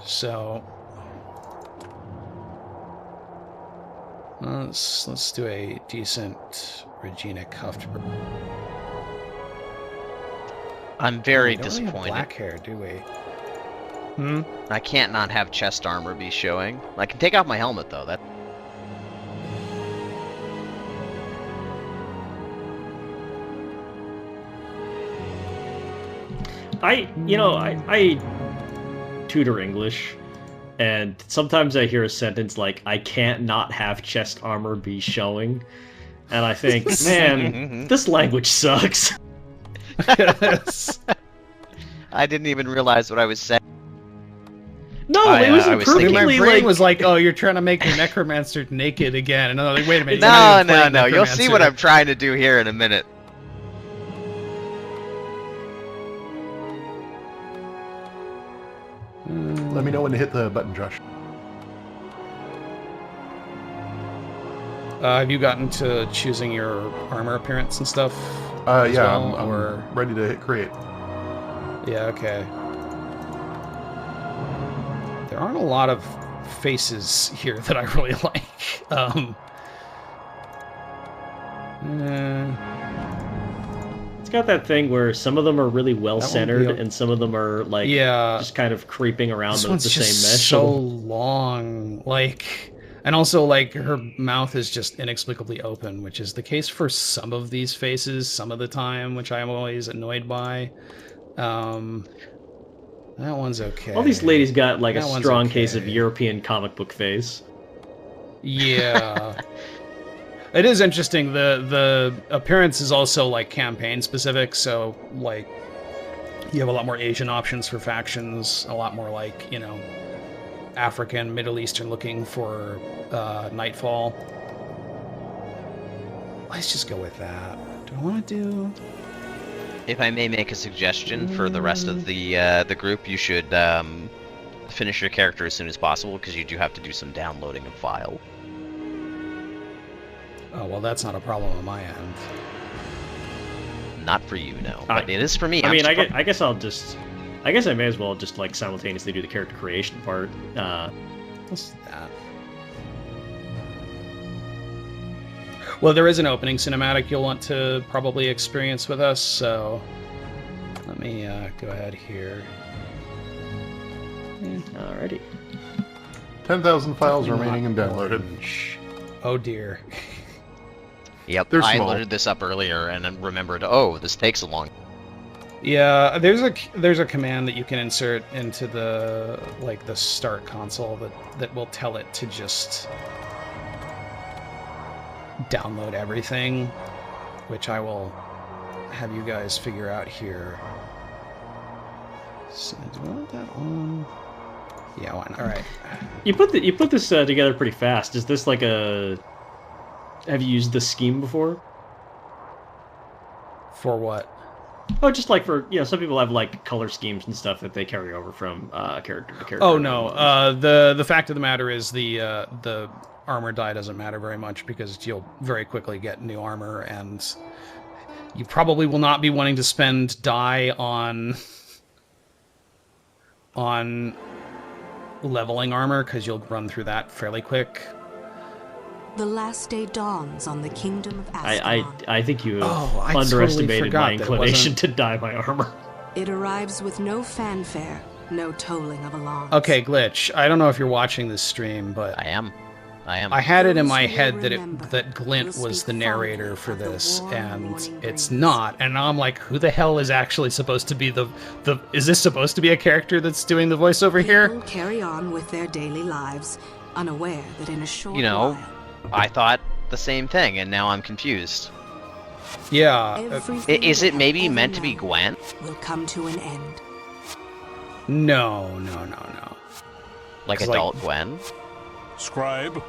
So let's do a decent Regina Cuthbert. I'm very We don't really have disappointed. black hair, do we? I can't not have chest armor be showing. I can take off my helmet though. That. I tutor English, and sometimes I hear a sentence like, I can't not have chest armor be showing, and I think, man, this language sucks. I didn't even realize what I was saying. No, it was I was thinking- My perfectly brain like... was like, oh, you're trying to make your necromancer naked again. And I'm like, wait a minute. No. You'll see what I'm trying to do here in a minute. Let me know when to hit the button, Josh. Have you gotten to choosing your armor appearance and stuff? as Yeah, well, I'm or... ready to hit create. Yeah, okay. There aren't a lot of faces here that I really like. It's got that thing where some of them are really well-centered, That won't be and some of them are, like, just kind of creeping around this the one's same just mesh. so long, like, and also, like, her mouth is just inexplicably open, which is the case for some of these faces some of the time, which I'm always annoyed by. That one's okay. All these ladies got, like, That a one's strong okay. case of European comic book face. Yeah. It is interesting. The appearance is also, like, campaign specific, so, like, you have a lot more Asian options for factions, a lot more, like, you know, African, Middle Eastern looking for Nightfall. Let's just go with that. Do I want to do... If I may make a suggestion for the rest of the group, you should finish your character as soon as possible, because you do have to do some downloading of file. Oh, well, that's not a problem on my end. Not for you, no. But it is for me. I mean, I guess I may as well just, like, simultaneously do the character creation part. Let's do that. Well, there is an opening cinematic you'll want to probably experience with us, so let me go ahead here. Alrighty. 10,000 files remaining and downloaded. Oh dear. Yep, They're I small. loaded this up earlier and then remembered, oh, this takes a long... Yeah, there's a command that you can insert into the start console that will tell it to just download everything, which I will have you guys figure out here. So, do I want that on? Yeah, why not? All right. You put this together pretty fast. Is this like a... Have you used this scheme before? For what? Oh, just like for, you know, some people have like color schemes and stuff that they carry over from character to character. Oh no, the fact of the matter is the armor die doesn't matter very much because you'll very quickly get new armor, and you probably will not be wanting to spend die on leveling armor because you'll run through that fairly quick. The last day dawns on the kingdom of Ashford. I think you have I underestimated totally my forgot that it inclination wasn't- to dye my armor. It arrives with no fanfare, no tolling of alarms. Okay, Glitch, I don't know if you're watching this stream, but I am. I had it in my Those who head remember that Glint will was speak the narrator for fondly of the this, warm and morning it's breeze. not. And I'm like, who the hell is actually supposed to be the is this supposed to be a character that's doing the voiceover here? People carry on with their daily lives, unaware that in a short You know, while, I thought the same thing, and now I'm confused. Yeah. everything Is it they maybe have meant ever to be known Gwen? will come to an end. No. Like 'Cause, adult Gwen? Scribe,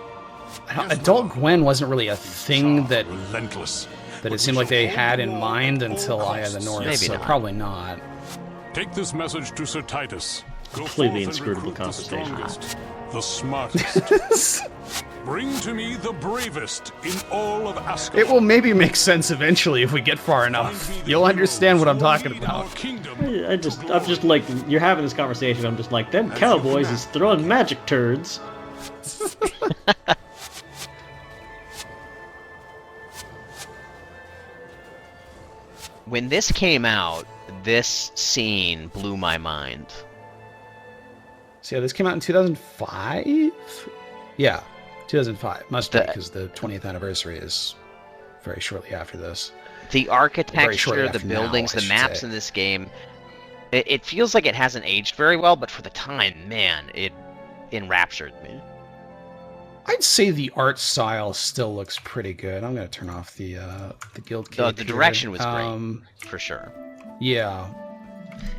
Adult Gwen wasn't really a thing that relentless. it seemed like they had in mind until Eye of the North, Maybe so not. probably not. Take this message to Sir Titus. Go Completely forth and inscrutable recruit the conversation. strongest, the smartest. Bring to me the bravest in all of Ascalon. It will maybe make sense eventually if we get far enough. You'll understand what I'm talking about. I'm just like, you're having this conversation, I'm just like, them cowboys is throwing magic turds. When this came out, this scene blew my mind. So yeah, this came out in 2005? Yeah, 2005. Must be, because the 20th anniversary is very shortly after this. The architecture, the buildings, now, the maps in this game, it feels like it hasn't aged very well, but for the time, man, it enraptured me. I'd say the art style still looks pretty good. I'm going to turn off the guild cape. The direction was great, for sure. Yeah.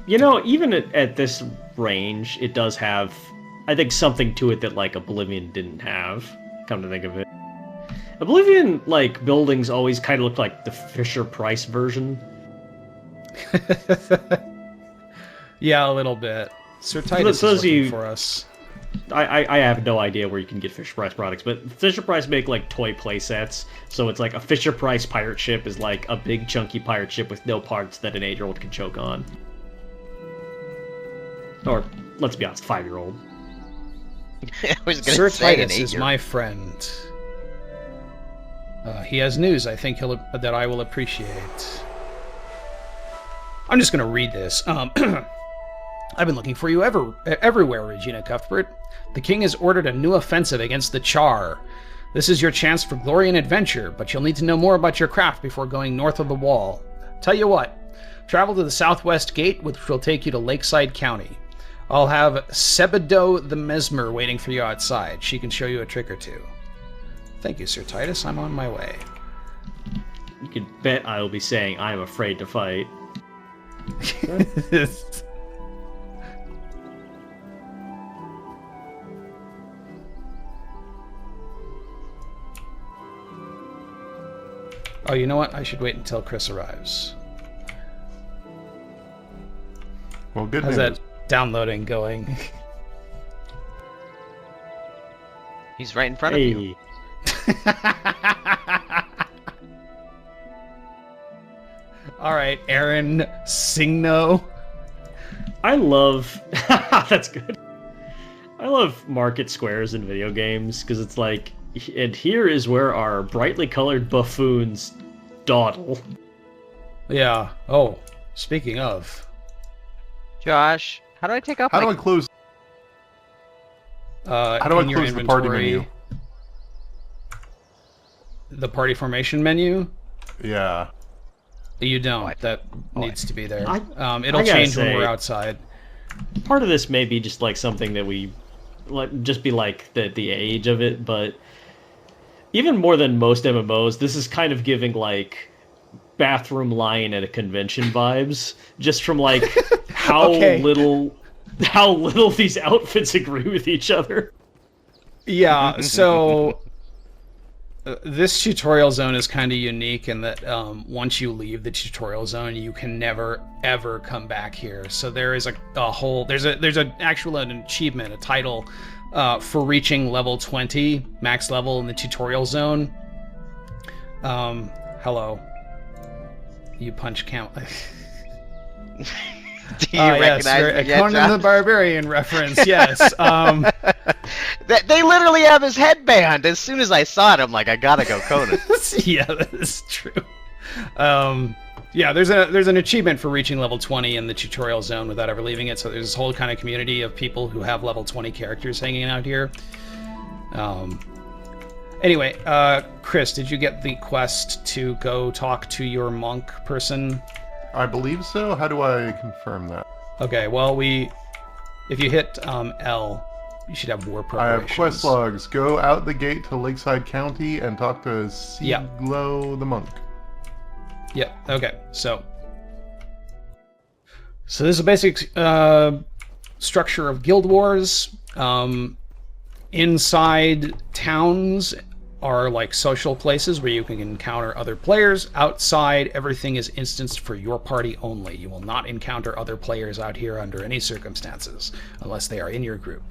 You know, even at this range, it does have, I think, something to it that, like, Oblivion didn't have, come to think of it. Oblivion, like, buildings always kind of look like the Fisher-Price version. Yeah, a little bit. Sir Titus is looking for us. I have no idea where you can get Fisher-Price products, but Fisher-Price make, like, toy play sets, so it's like a Fisher-Price pirate ship is like a big chunky pirate ship with no parts that an 8-year-old can choke on. Or, let's be honest, 5-year-old. I was gonna Sir say Titus is my friend. He has news I think that I will appreciate. I'm just going to read this. I've been looking for you everywhere, Regina Cuthbert. The king has ordered a new offensive against the Char. This is your chance for glory and adventure, but you'll need to know more about your craft before going north of the wall. Tell you what, travel to the southwest gate, which will take you to Lakeside County. I'll have Sebedo the Mesmer waiting for you outside. She can show you a trick or two. Thank you, Sir Titus. I'm on my way. You can bet I will be saying I am afraid to fight. Oh, you know what? I should wait until Chris arrives. Well, good How's news. that downloading going? He's right in front of you. All right, Aaron Signo. I love... That's good. I love market squares in video games, because it's like... And here is where our brightly colored buffoons dawdle. Yeah. Oh, speaking of... Josh, how do I take off How do I close... How do I close the party menu? The party formation menu? Yeah. You don't. That needs to be there. It'll I change say, when we're outside. Part of this may be just like something that we... just be like the age of it, but... Even more than most MMOs, this is kind of giving, like, bathroom line at a convention vibes. Just from, like, how little these outfits agree with each other. Yeah, so... this tutorial zone is kind of unique in that once you leave the tutorial zone, you can never, ever come back here. So there is a whole... There's an achievement, a title... for reaching level 20, max level in the tutorial zone. Hello. You punch count. Do you recognize yes, me yet, Conan Josh? the Barbarian reference, yes. They literally have his headband. As soon as I saw it, I'm like, I gotta go Conan. Yeah, that is true. Yeah, there's an achievement for reaching level 20 in the tutorial zone without ever leaving it, so there's this whole kind of community of people who have level 20 characters hanging out here. Anyway, Chris, did you get the quest to go talk to your monk person? I believe so. How do I confirm that? Okay, well, if you hit L, you should have war I preparations. have quest logs. Go out the gate to Lakeside County and talk to Siglo the monk. Yep, okay, so this is a basic structure of Guild Wars. Inside towns are like social places where you can encounter other players. Outside, everything is instanced for your party only. You will not encounter other players out here under any circumstances, unless they are in your group.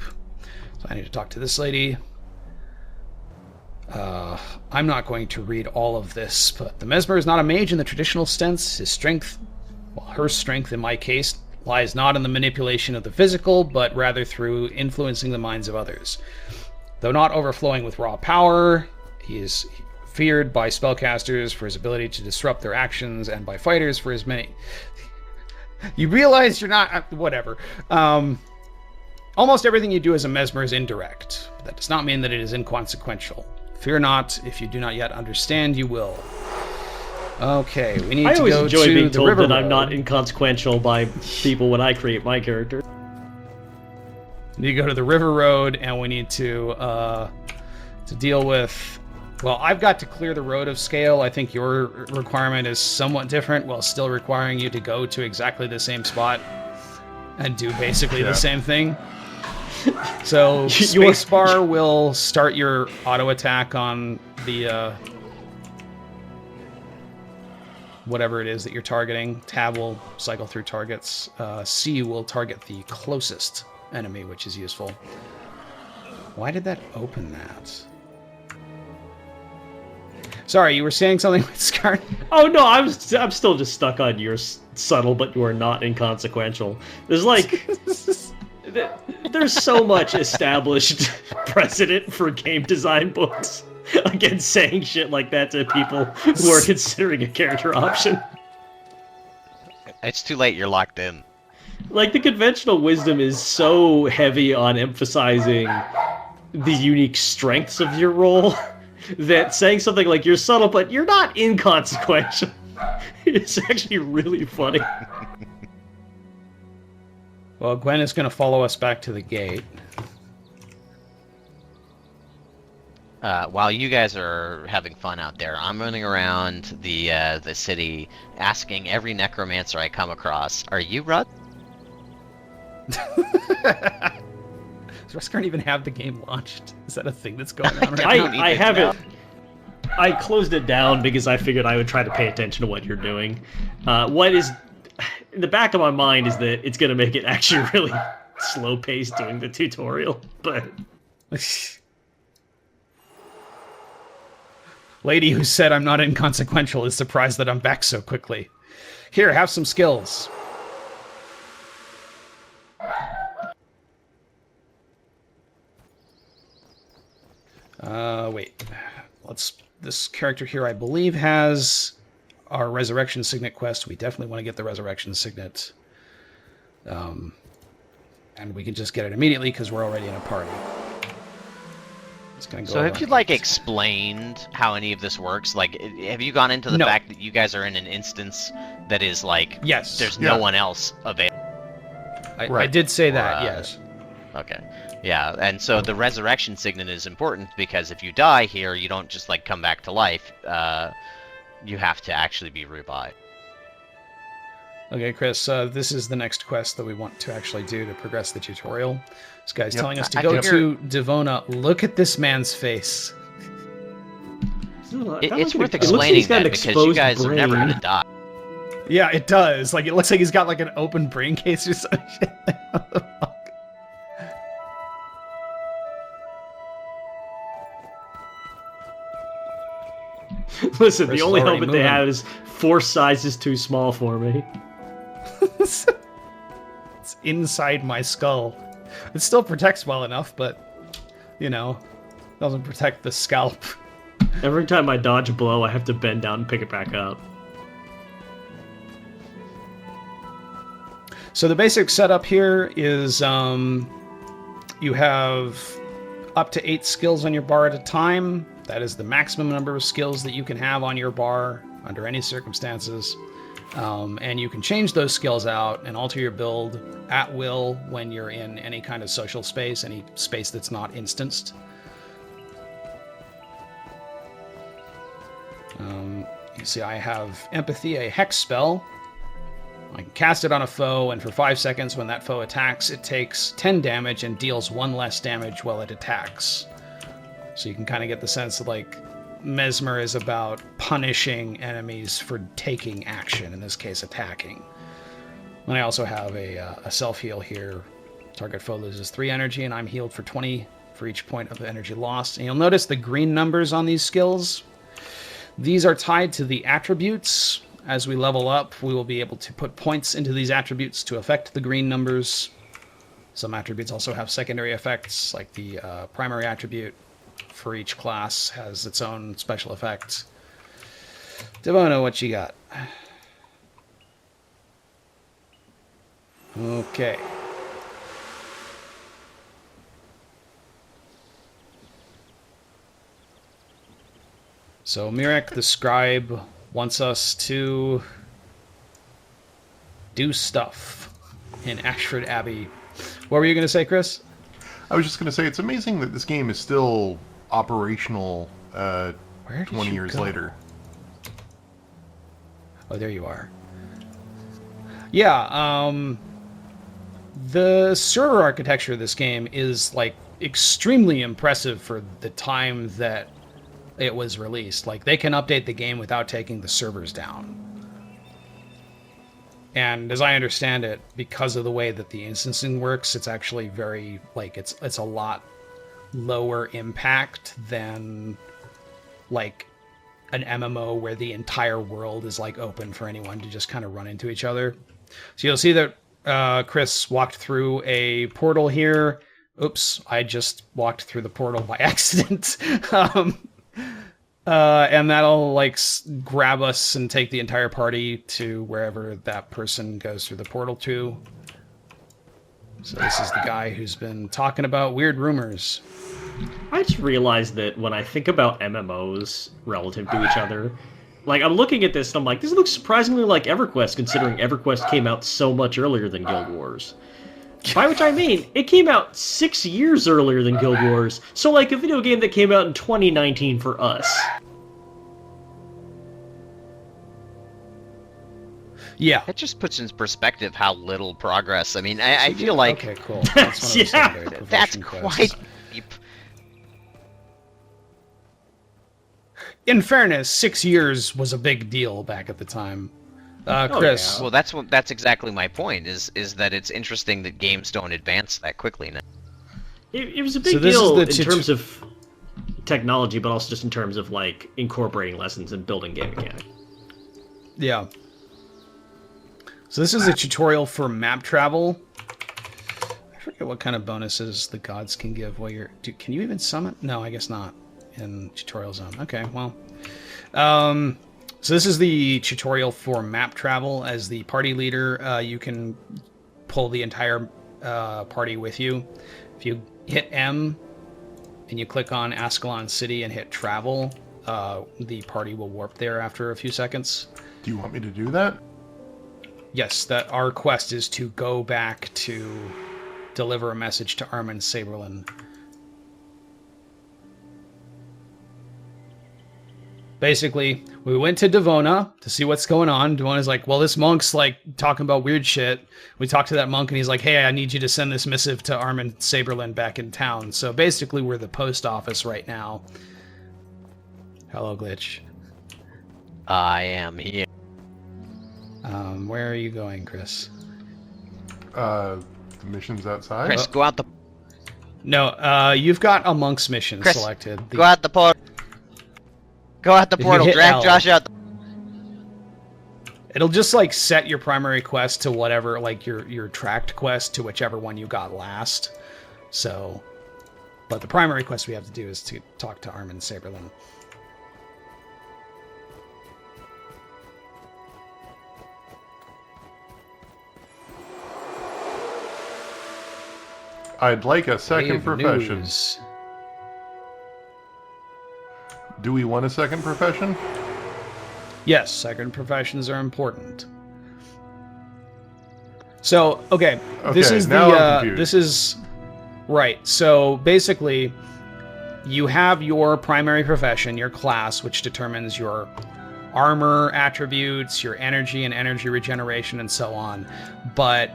So I need to talk to this lady. I'm not going to read all of this, but the Mesmer is not a mage in the traditional sense. His strength, well, her strength in my case, lies not in the manipulation of the physical, but rather through influencing the minds of others. Though not overflowing with raw power, he is feared by spellcasters for his ability to disrupt their actions, and by fighters for his many... You realize you're not... Whatever. Almost everything you do as a Mesmer is indirect. That does not mean that it is inconsequential. Fear not, if you do not yet understand, you will. Okay, we need to go to the river. I always enjoy being told that I'm not inconsequential by people when I create my character. We need to go to the river road, and we need to deal with... Well, I've got to clear the road of scale. I think your requirement is somewhat different, while still requiring you to go to exactly the same spot and do basically the same thing. So spacebar will start your auto attack on the whatever it is that you're targeting. Tab will cycle through targets. C will target the closest enemy, which is useful. Why did that open that? Sorry, you were saying something with Scar? Oh no, I'm still just stuck on your subtle, but you are not inconsequential. There's like... There's so much established precedent for game design books against saying shit like that to people who are considering a character option. It's too late, you're locked in. Like, the conventional wisdom is so heavy on emphasizing the unique strengths of your role that saying something like, you're subtle, but you're not inconsequential, it's actually really funny. Well, Gwen is going to follow us back to the gate. While you guys are having fun out there, I'm running around the city asking every necromancer I come across, "Are you Rudd?" Does Ruskern even have the game launched? Is that a thing that's going on right now? I have it. I closed it down because I figured I would try to pay attention to what you're doing. What is in the back of my mind is that it's going to make it actually really slow-paced doing the tutorial, but... Lady who said I'm not inconsequential is surprised that I'm back so quickly. Here, have some skills. Wait. This character here, I believe, has our Resurrection Signet quest. We definitely want to get the Resurrection Signet. And we can just get it immediately because we're already in a party. So have you, like, explained how any of this works? Like, have you gone into the fact that you guys are in an instance that is, like, yes, there's no one else available? I did say that, yes. Okay. Yeah, and so the Resurrection Signet is important because if you die here, you don't just, like, come back to life. You have to actually be revived. Okay, Chris, this is the next quest that we want to actually do to progress the tutorial. This guy's telling us to go to Devona. Look at this man's face. It's worth explaining that because you guys are never going to die. Yeah, it does. Like, it looks like he's got, like, an open brain case or some shit. What the fuck? Listen, the only helmet they have is 4 sizes too small for me. It's inside my skull. It still protects well enough, but, you know, doesn't protect the scalp. Every time I dodge a blow, I have to bend down and pick it back up. So the basic setup here is you have up to 8 skills on your bar at a time. That is the maximum number of skills that you can have on your bar under any circumstances. And you can change those skills out and alter your build at will when you're in any kind of social space, any space that's not instanced. You see I have Empathy, a hex spell. I can cast it on a foe, and for 5 seconds when that foe attacks, it takes 10 damage and deals 1 less damage while it attacks. So you can kind of get the sense that, like, Mesmer is about punishing enemies for taking action, in this case attacking. And I also have a self-heal here. Target foe loses 3 energy, and I'm healed for 20 for each point of energy lost. And you'll notice the green numbers on these skills. These are tied to the attributes. As we level up, we will be able to put points into these attributes to affect the green numbers. Some attributes also have secondary effects, like the primary attribute for each class has its own special effects. Devona, what you got? Okay. So Mirek, the scribe, wants us to do stuff in Ashford Abbey. What were you going to say, Chris? I was just going to say, it's amazing that this game is still operational 20 years later. Oh, there you are. Yeah, the server architecture of this game is, like, extremely impressive for the time that it was released. Like, they can update the game without taking the servers down. And as I understand it, because of the way that the instancing works, it's actually very, like, it's a lot lower impact than, like, an MMO where the entire world is, like, open for anyone to just kind of run into each other. So you'll see that Chris walked through a portal here. Oops, I just walked through the portal by accident. And that'll, like, grab us and take the entire party to wherever that person goes through the portal to. So this is the guy who's been talking about weird rumors. I just realized that when I think about MMOs relative to each other, like, I'm looking at this and I'm like, this looks surprisingly like EverQuest, considering EverQuest came out so much earlier than Guild Wars. By which I mean, it came out 6 years earlier than Guild Wars, so like a video game that came out in 2019 for us. Yeah. It just puts in perspective how little progress. I mean, I feel like... Okay, cool. That's, yeah, that's quite deep. In fairness, 6 years was a big deal back at the time. Chris. Well, that's exactly my point. Is that it's interesting that games don't advance that quickly now. It was a big deal in terms of technology, but also just in terms of, like, incorporating lessons and building game mechanics. Yeah. So this is a tutorial for map travel. I forget what kind of bonuses the gods can give while you're... Can you even summon? No, I guess not in tutorial zone. Okay, well. So this is the tutorial for map travel. As the party leader, you can pull the entire party with you. If you hit M and you click on Ascalon City and hit travel, the party will warp there after a few seconds. Do you want me to do that? Yes, that our quest is to go back to deliver a message to Armin Saberlin. Basically, we went to Devona to see what's going on. Devona's like, well, this monk's, like, talking about weird shit. We talked to that monk, and he's like, hey, I need you to send this missive to Armin Saberlin back in town. So basically, we're the post office right now. Hello, Glitch. I am here. Where are you going, Chris? The mission's outside? Chris, go out the... No, you've got a monk's mission Chris, selected. Go out the portal. Go out the portal. Drag L, Josh out. It'll just, like, set your primary quest to whatever, like, your tracked quest to whichever one you got last. So, but the primary quest we have to do is to talk to Armin Saberlin. I'd like a second profession. News. Do we want a second profession? Yes, second professions are important. So, okay, this is this is right. So basically, you have your primary profession, your class, which determines your armor attributes, your energy and energy regeneration, and so on. But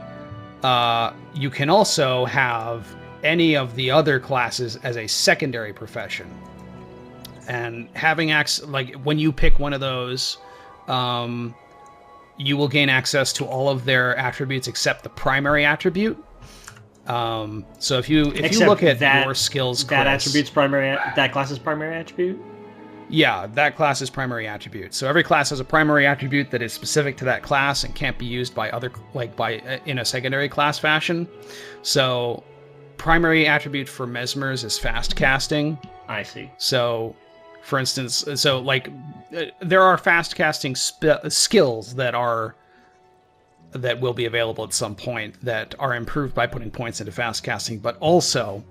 you can also have any of the other classes as a secondary profession. And having access, like, when you pick one of those, you will gain access to all of their attributes except the primary attribute. So if you look at your skills, that Chris, attribute's that class's primary attribute. Yeah, that class's primary attribute. So every class has a primary attribute that is specific to that class and can't be used by in a secondary class fashion. So primary attribute for Mesmers is fast casting. I see. So, for instance, there are fast casting skills that will be available at some point that are improved by putting points into fast casting, but also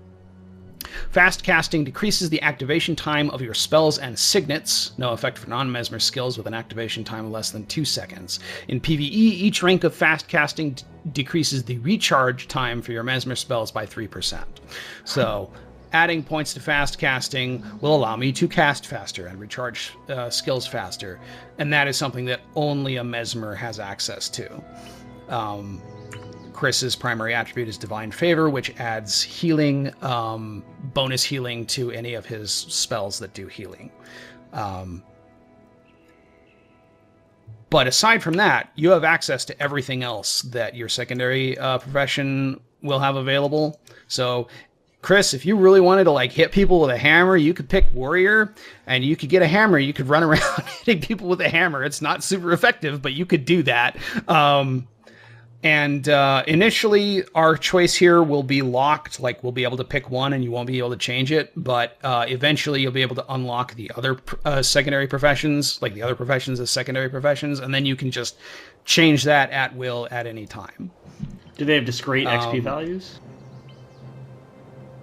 fast casting decreases the activation time of your spells and signets, no effect for non-Mesmer skills with an activation time of less than 2 seconds. In PvE, each rank of fast casting decreases the recharge time for your Mesmer spells by 3%. So, adding points to fast casting will allow me to cast faster and recharge skills faster, and that is something that only a Mesmer has access to. Chris's primary attribute is Divine Favor, which adds healing, bonus healing to any of his spells that do healing. But aside from that, you have access to everything else that your secondary profession will have available. So, Chris, if you really wanted to hit people with a hammer, you could pick Warrior, and you could get a hammer. You could run around hitting people with a hammer. It's not super effective, but you could do that. And initially, our choice here will be locked. We'll be able to pick one, and you won't be able to change it. But eventually, you'll be able to unlock the other secondary professions, the other professions as secondary professions, and then you can just change that at will at any time. Do they have discrete XP values?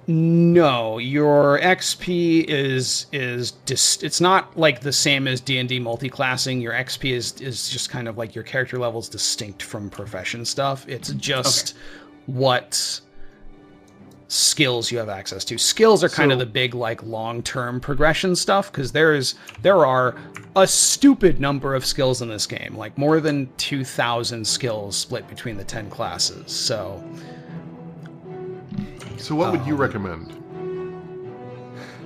No, your XP is it's not the same as D&D multi-classing. Your XP is just kind of your character level is distinct from profession stuff. It's just what skills you have access to. Skills are kind of the big long-term progression stuff, because there are a stupid number of skills in this game, more than 2,000 skills split between the 10 classes. So what would you recommend?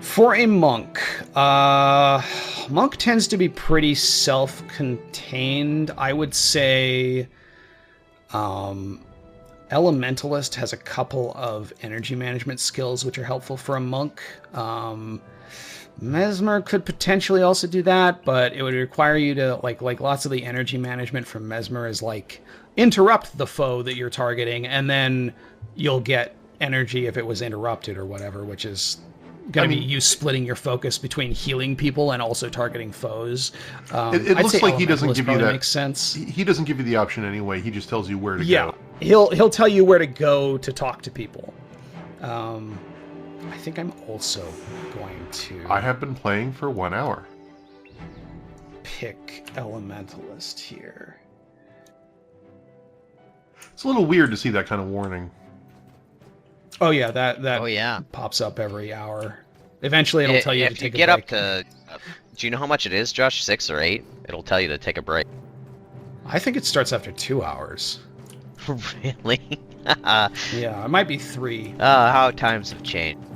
For a monk, monk tends to be pretty self-contained. I would say Elementalist has a couple of energy management skills which are helpful for a monk. Mesmer could potentially also do that, but it would require you to, lots of the energy management from Mesmer is, interrupt the foe that you're targeting, and then you'll get energy if it was interrupted or whatever, which is going to be you splitting your focus between healing people and also targeting foes. It looks like he doesn't give you that. Makes sense. He doesn't give you the option anyway. He just tells you where to go. Yeah, he'll tell you where to go to talk to people. I think I'm also going to. I have been playing for 1 hour. Pick Elementalist here. It's a little weird to see that kind of warning. Oh yeah, that pops up every hour. Eventually, it'll tell you to take a break. If you get up to, do you know how much it is, Josh? 6 or 8? It'll tell you to take a break. I think it starts after 2 hours. Really? Yeah, it might be 3. How times have changed.